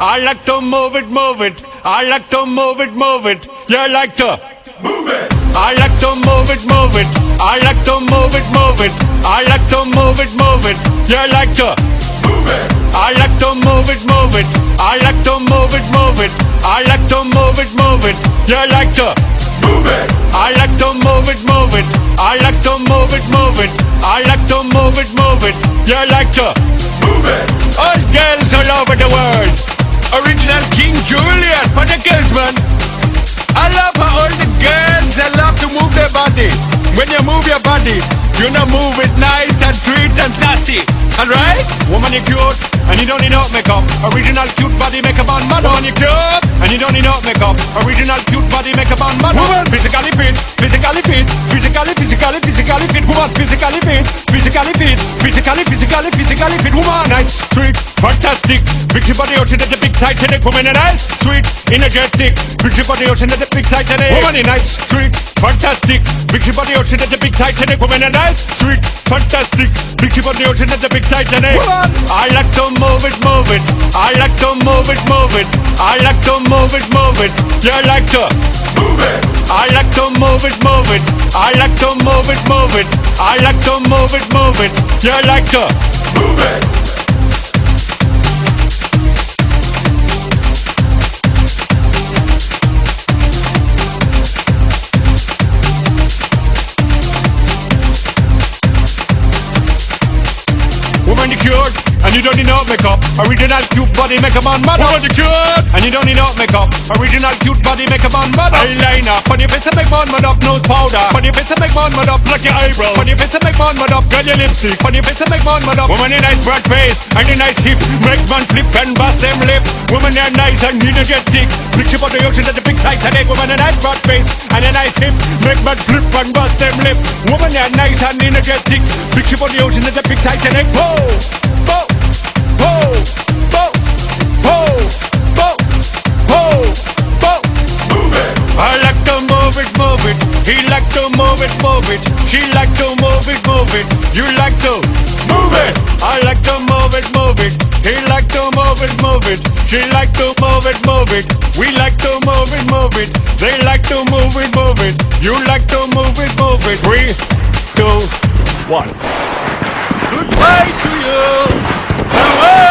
I like to move it, move it. I like to move it, move it. You like to move it. I like to move it, move it. I like to move it, move it. I like to move it, move it. You like to move it. I like to move it, move it. I like to move it, move it. I like to move it, move it. You like to move it. I like to move it, move it. I like to move it, move it. I like to move it, move it. You like to move it. All girls all over the world. Original King Julian for the girls, man. I love how all the girls they love to move their body. When you move your body, you know move it nice and sweet and sassy. Alright? Woman, you cute and you don't need no makeup. Original cute body makeup on man. Woman, you cute and you don't need no makeup. Original cute body makeup on man. Woman, physically fit, physically fit, physically fit. Woman, physically fit, physically fit, physically fit. Woman, nice, sweet, fantastic. Big body ocean at the big Titanic. Woman, nice, sweet, energetic. Big body ocean at the big Titanic. Woman, nice, sweet, fantastic. Big body ocean at the big Titanic. Woman, nice, sweet, fantastic. Big body ocean at the big Titanic. Woman, I like to move it, move it. I like to move it, move it. I like to move it, move it. You like to move it. I like to move it, move it. I like to move it, move it. I like to move it, move it. You like to move it. Woman, you cute and you don't need no makeup. Original cute body makeup on mother. Woman, you cute and you don't need no makeup. Original cute body makeup on mother. Eyeliner on your face and make man mud up. Nose powder on your face and make man mud up. Like your eyebrow on your face and make man mud up. Girl, your lipstick on your face and make man mud up. Woman, your nice broad face and your nice hip make man flip and bust them lip. Woman, you're nice and you don't get thick. Big ship on the ocean at the big Titanic. Woman, a nice broad face and a nice hip make man flip and bust them lip. Woman, you're nice and you don't get thick. Big ship on the ocean at the big Titanic. Whoa, whoa, whoa, whoa, whoa, whoa, whoa, whoa. Move it. I like to move it, move it. He like to move it, move it. She like to move it, move it. You like to move it. I like to move it, move it. He like to move it, move it. She like to move it, move it. We like to move it, move it. They like to move it, move it. You like to move it, move it. 3, 2, 1. Goodbye to you. Hello.